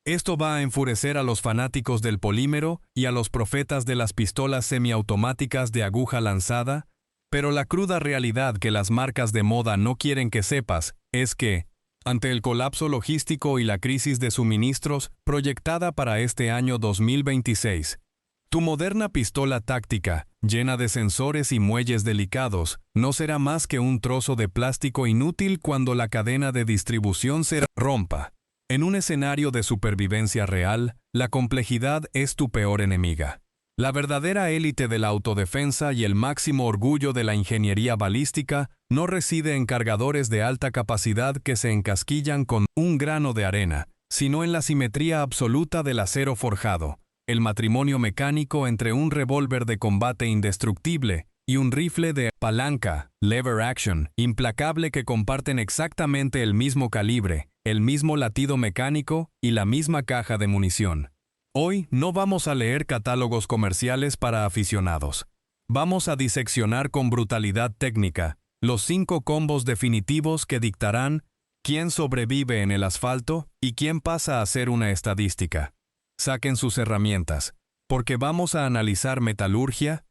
Esto va a enfurecer a los fanáticos del polímero y a los profetas de las pistolas semiautomáticas de aguja lanzada, pero la cruda realidad que las marcas de moda no quieren que sepas es que, ante el colapso logístico y la crisis de suministros proyectada para este año 2026, tu moderna pistola táctica, llena de sensores y muelles delicados, no será más que un trozo de plástico inútil cuando la cadena de distribución se rompa. En un escenario de supervivencia real, la complejidad es tu peor enemiga. La verdadera élite de la autodefensa y el máximo orgullo de la ingeniería balística no reside en cargadores de alta capacidad que se encasquillan con un grano de arena, sino en la simetría absoluta del acero forjado, el matrimonio mecánico entre un revólver de combate indestructible y un rifle de palanca, lever action, implacable que comparten exactamente el mismo calibre, el mismo latido mecánico y la misma caja de munición. Hoy no vamos a leer catálogos comerciales para aficionados. Vamos a diseccionar con brutalidad técnica los 5 combos definitivos que dictarán quién sobrevive en el asfalto y quién pasa a ser una estadística. Saquen sus herramientas, porque vamos a analizar metalurgia,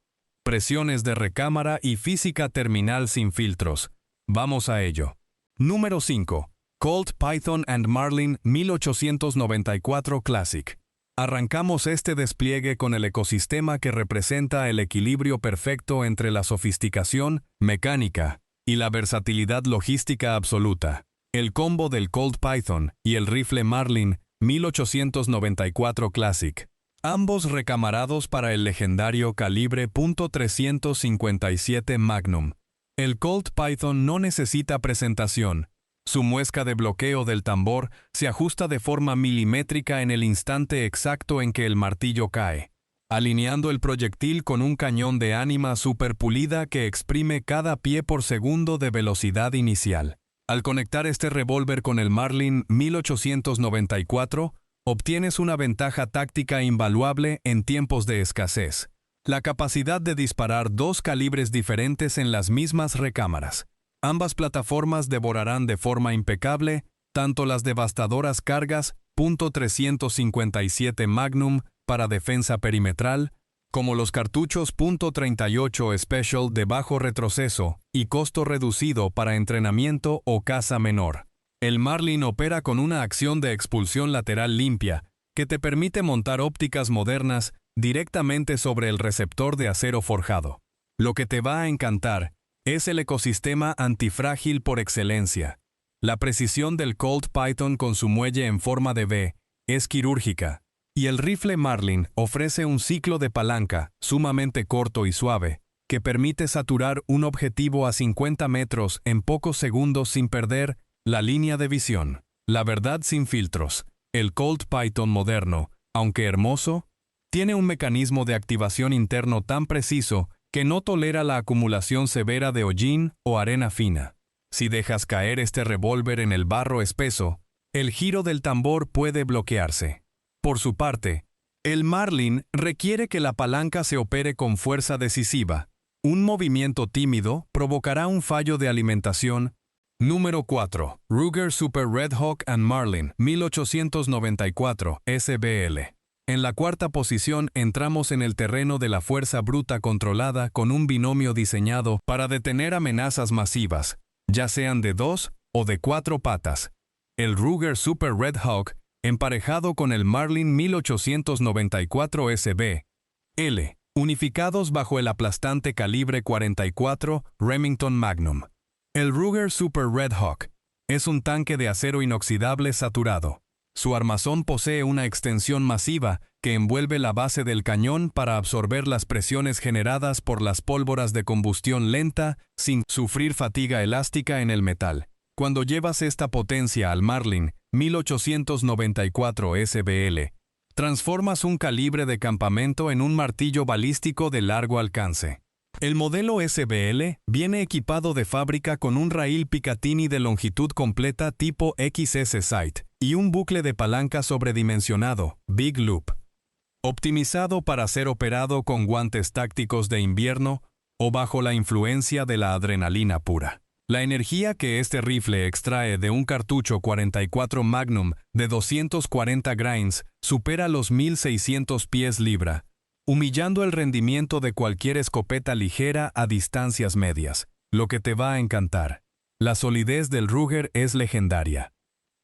presiones de recámara y física terminal sin filtros. Vamos a ello. Número 5. Colt Python & Marlin 1894 Classic. Arrancamos este despliegue con el ecosistema que representa el equilibrio perfecto entre la sofisticación mecánica y la versatilidad logística absoluta. El combo del Colt Python y el rifle Marlin 1894 Classic. Ambos recamarados para el legendario calibre .357 Magnum. El Colt Python no necesita presentación. Su muesca de bloqueo del tambor se ajusta de forma milimétrica en el instante exacto en que el martillo cae, alineando el proyectil con un cañón de ánima superpulida que exprime cada pie por segundo de velocidad inicial. Al conectar este revólver con el Marlin 1894, obtienes una ventaja táctica invaluable en tiempos de escasez: la capacidad de disparar 2 calibres diferentes en las mismas recámaras. Ambas plataformas devorarán de forma impecable tanto las devastadoras cargas .357 Magnum para defensa perimetral, como los cartuchos .38 Special de bajo retroceso y costo reducido para entrenamiento o caza menor. El Marlin opera con una acción de expulsión lateral limpia, que te permite montar ópticas modernas directamente sobre el receptor de acero forjado. Lo que te va a encantar es el ecosistema antifrágil por excelencia. La precisión del Colt Python con su muelle en forma de V es quirúrgica, y el rifle Marlin ofrece un ciclo de palanca sumamente corto y suave, que permite saturar un objetivo a 50 metros en pocos segundos sin perder la línea de visión. La verdad sin filtros: el Colt Python moderno, aunque hermoso, tiene un mecanismo de activación interno tan preciso que no tolera la acumulación severa de hollín o arena fina. Si dejas caer este revólver en el barro espeso, el giro del tambor puede bloquearse. Por su parte, el Marlin requiere que la palanca se opere con fuerza decisiva. Un movimiento tímido provocará un fallo de alimentación. Número 4. Ruger Super Red Hawk & Marlin 1894 SBL. En la cuarta posición entramos en el terreno de la fuerza bruta controlada con un binomio diseñado para detener amenazas masivas, ya sean de 2 o de 4 patas. El Ruger Super Red Hawk, emparejado con el Marlin 1894 SBL, unificados bajo el aplastante calibre 44 Remington Magnum. El Ruger Super Red Hawk es un tanque de acero inoxidable saturado. Su armazón posee una extensión masiva que envuelve la base del cañón para absorber las presiones generadas por las pólvoras de combustión lenta sin sufrir fatiga elástica en el metal. Cuando llevas esta potencia al Marlin 1894 SBL, transformas un calibre de campamento en un martillo balístico de largo alcance. El modelo SBL viene equipado de fábrica con un raíl Picatinny de longitud completa tipo XS Sight y un bucle de palanca sobredimensionado, Big Loop, optimizado para ser operado con guantes tácticos de invierno o bajo la influencia de la adrenalina pura. La energía que este rifle extrae de un cartucho 44 Magnum de 240 grains supera los 1600 pies libra, humillando el rendimiento de cualquier escopeta ligera a distancias medias. Lo que te va a encantar. La solidez del Ruger es legendaria.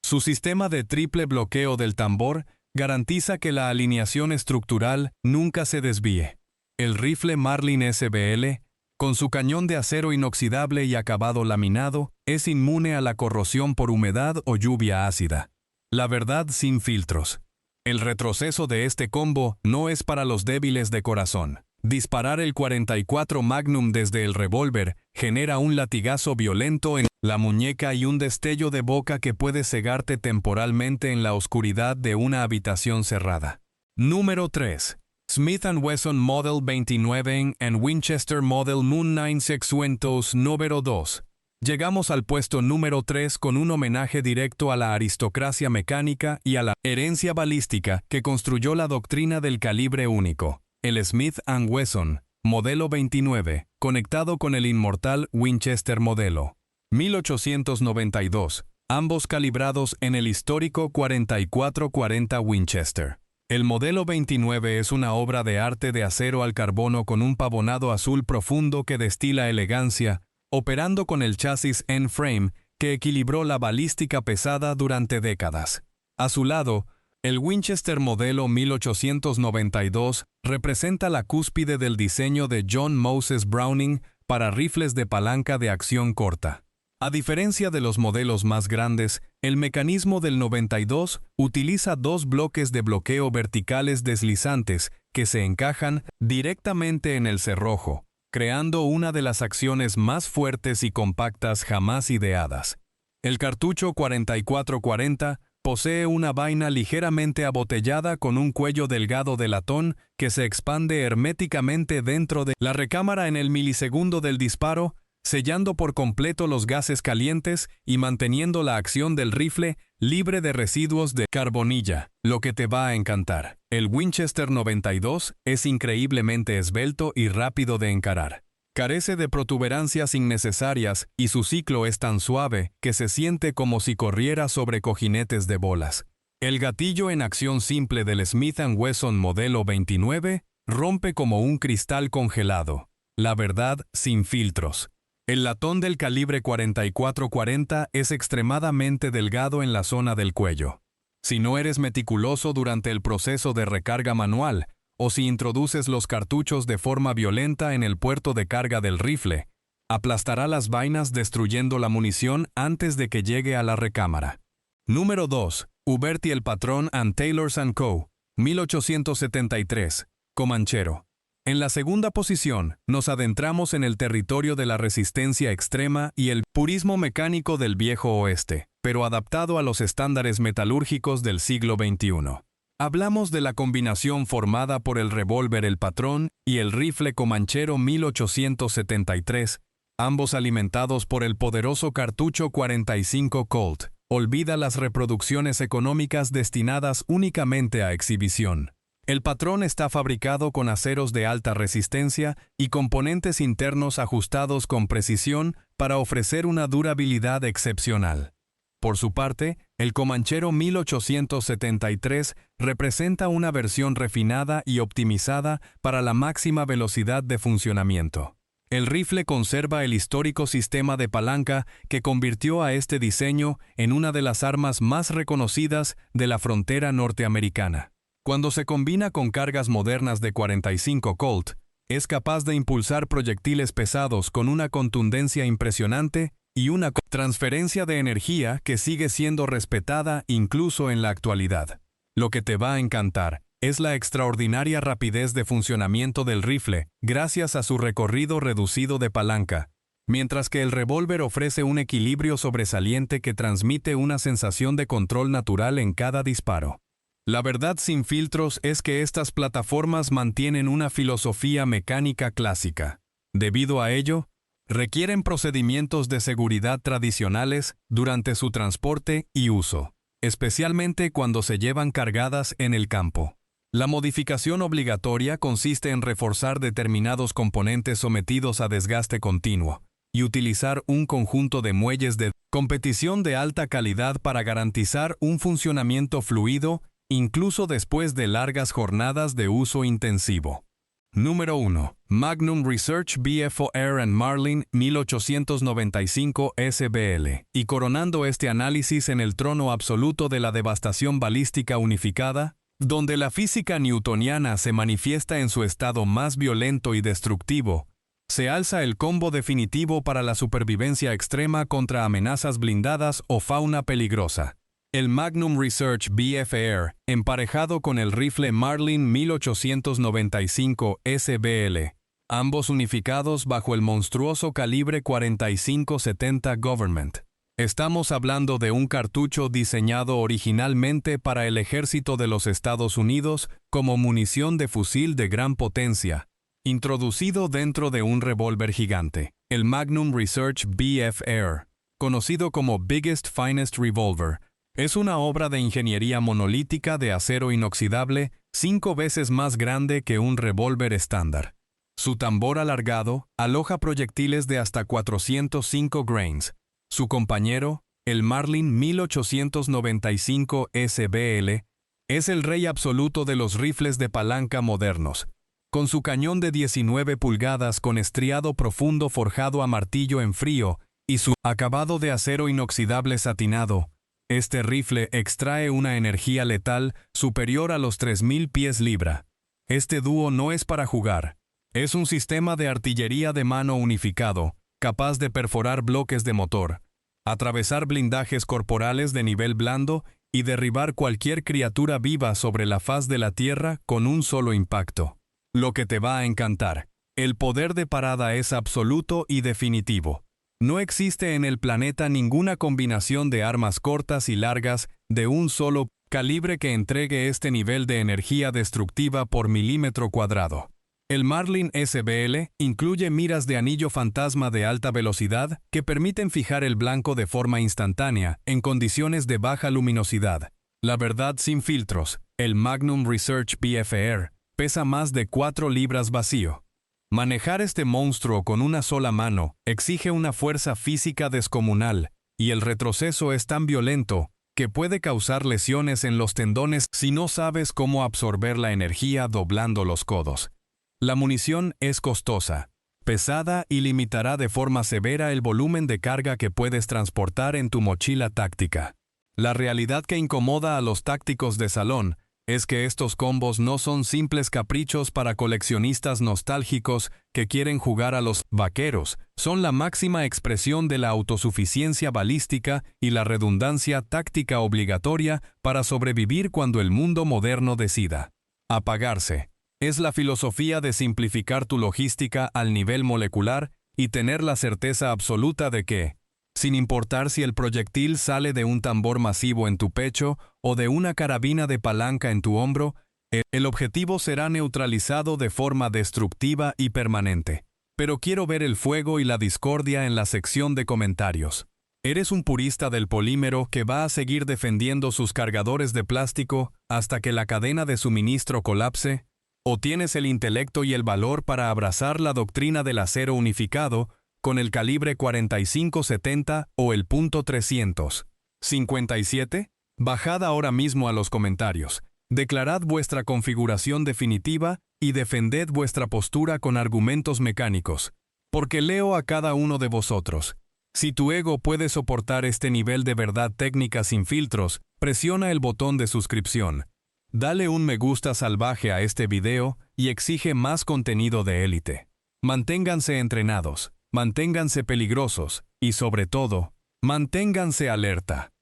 Su sistema de triple bloqueo del tambor garantiza que la alineación estructural nunca se desvíe. El rifle Marlin SBL, con su cañón de acero inoxidable y acabado laminado, es inmune a la corrosión por humedad o lluvia ácida. La verdad sin filtros. El retroceso de este combo no es para los débiles de corazón. Disparar el 44 Magnum desde el revólver genera un latigazo violento en la muñeca y un destello de boca que puede cegarte temporalmente en la oscuridad de una habitación cerrada. Número 3. Smith & Wesson Model 29 and Winchester Model Moon 9600 número 2. Llegamos al puesto número 3 con un homenaje directo a la aristocracia mecánica y a la herencia balística que construyó la doctrina del calibre único. El Smith & Wesson, modelo 29, conectado con el inmortal Winchester modelo 1892, ambos calibrados en el histórico 4440 Winchester. El modelo 29 es una obra de arte de acero al carbono con un pavonado azul profundo que destila elegancia, operando con el chasis N-frame que equilibró la balística pesada durante décadas. A su lado, el Winchester modelo 1892 representa la cúspide del diseño de John Moses Browning para rifles de palanca de acción corta. A diferencia de los modelos más grandes, el mecanismo del 92 utiliza dos bloques de bloqueo verticales deslizantes que se encajan directamente en el cerrojo, creando una de las acciones más fuertes y compactas jamás ideadas. El cartucho 4440 posee una vaina ligeramente abotellada con un cuello delgado de latón que se expande herméticamente dentro de la recámara en el milisegundo del disparo, sellando por completo los gases calientes y manteniendo la acción del rifle libre de residuos de carbonilla. Lo que te va a encantar. El Winchester 92 es increíblemente esbelto y rápido de encarar. Carece de protuberancias innecesarias y su ciclo es tan suave que se siente como si corriera sobre cojinetes de bolas. El gatillo en acción simple del Smith & Wesson modelo 29 rompe como un cristal congelado. La verdad sin filtros. El latón del calibre 4440 es extremadamente delgado en la zona del cuello. Si no eres meticuloso durante el proceso de recarga manual, o si introduces los cartuchos de forma violenta en el puerto de carga del rifle, aplastará las vainas destruyendo la munición antes de que llegue a la recámara. Número 2. Uberti el Patrón & Taylors & Co. 1873. Comanchero. En la segunda posición, nos adentramos en el territorio de la resistencia extrema y el purismo mecánico del viejo oeste, pero adaptado a los estándares metalúrgicos del siglo XXI. Hablamos de la combinación formada por el revólver El Patrón y el rifle Comanchero 1873, ambos alimentados por el poderoso cartucho 45 Colt. Olvida las reproducciones económicas destinadas únicamente a exhibición. El Patrón está fabricado con aceros de alta resistencia y componentes internos ajustados con precisión para ofrecer una durabilidad excepcional. Por su parte, el Comanchero 1873 representa una versión refinada y optimizada para la máxima velocidad de funcionamiento. El rifle conserva el histórico sistema de palanca que convirtió a este diseño en una de las armas más reconocidas de la frontera norteamericana. Cuando se combina con cargas modernas de 45 Colt, es capaz de impulsar proyectiles pesados con una contundencia impresionante y una transferencia de energía que sigue siendo respetada incluso en la actualidad. Lo que te va a encantar es la extraordinaria rapidez de funcionamiento del rifle gracias a su recorrido reducido de palanca, mientras que el revólver ofrece un equilibrio sobresaliente que transmite una sensación de control natural en cada disparo. La verdad sin filtros es que estas plataformas mantienen una filosofía mecánica clásica. Debido a ello, requieren procedimientos de seguridad tradicionales durante su transporte y uso, especialmente cuando se llevan cargadas en el campo. La modificación obligatoria consiste en reforzar determinados componentes sometidos a desgaste continuo, y utilizar un conjunto de muelles de competición de alta calidad para garantizar un funcionamiento fluido, incluso después de largas jornadas de uso intensivo. Número 1. Magnum Research BFR and Marlin 1895 SBL. Y coronando este análisis en el trono absoluto de la devastación balística unificada, donde la física newtoniana se manifiesta en su estado más violento y destructivo, se alza el combo definitivo para la supervivencia extrema contra amenazas blindadas o fauna peligrosa. El Magnum Research BFR, emparejado con el rifle Marlin 1895 SBL, ambos unificados bajo el monstruoso calibre 45-70 Government. Estamos hablando de un cartucho diseñado originalmente para el ejército de los Estados Unidos como munición de fusil de gran potencia, introducido dentro de un revólver gigante. El Magnum Research BFR, conocido como Biggest Finest Revolver, es una obra de ingeniería monolítica de acero inoxidable 5 veces más grande que un revólver estándar. Su tambor alargado aloja proyectiles de hasta 405 grains. Su compañero, el Marlin 1895 SBL, es el rey absoluto de los rifles de palanca modernos. Con su cañón de 19 pulgadas con estriado profundo forjado a martillo en frío y su acabado de acero inoxidable satinado, este rifle extrae una energía letal superior a los 3000 pies libra. Este dúo no es para jugar. Es un sistema de artillería de mano unificado, capaz de perforar bloques de motor, atravesar blindajes corporales de nivel blando y derribar cualquier criatura viva sobre la faz de la Tierra con un solo impacto. Lo que te va a encantar: el poder de parada es absoluto y definitivo. No existe en el planeta ninguna combinación de armas cortas y largas de un solo calibre que entregue este nivel de energía destructiva por milímetro cuadrado. El Marlin SBL incluye miras de anillo fantasma de alta velocidad que permiten fijar el blanco de forma instantánea en condiciones de baja luminosidad. La verdad sin filtros: el Magnum Research BFR pesa más de 4 libras vacío. Manejar este monstruo con una sola mano exige una fuerza física descomunal, y el retroceso es tan violento que puede causar lesiones en los tendones si no sabes cómo absorber la energía doblando los codos. La munición es costosa, pesada y limitará de forma severa el volumen de carga que puedes transportar en tu mochila táctica. La realidad que incomoda a los tácticos de salón es que estos combos no son simples caprichos para coleccionistas nostálgicos que quieren jugar a los vaqueros, son la máxima expresión de la autosuficiencia balística y la redundancia táctica obligatoria para sobrevivir cuando el mundo moderno decida apagarse. Es la filosofía de simplificar tu logística al nivel molecular y tener la certeza absoluta de que, sin importar si el proyectil sale de un tambor masivo en tu pecho o de una carabina de palanca en tu hombro, el objetivo será neutralizado de forma destructiva y permanente. Pero quiero ver el fuego y la discordia en la sección de comentarios. ¿Eres un purista del polímero que va a seguir defendiendo sus cargadores de plástico hasta que la cadena de suministro colapse? ¿O tienes el intelecto y el valor para abrazar la doctrina del acero unificado con el calibre 45-70 o el .300? ¿57? Bajad ahora mismo a los comentarios, declarad vuestra configuración definitiva y defended vuestra postura con argumentos mecánicos, porque leo a cada uno de vosotros. Si tu ego puede soportar este nivel de verdad técnica sin filtros, presiona el botón de suscripción. Dale un me gusta salvaje a este video y exige más contenido de élite. Manténganse entrenados. Manténganse peligrosos y, sobre todo, manténganse alerta.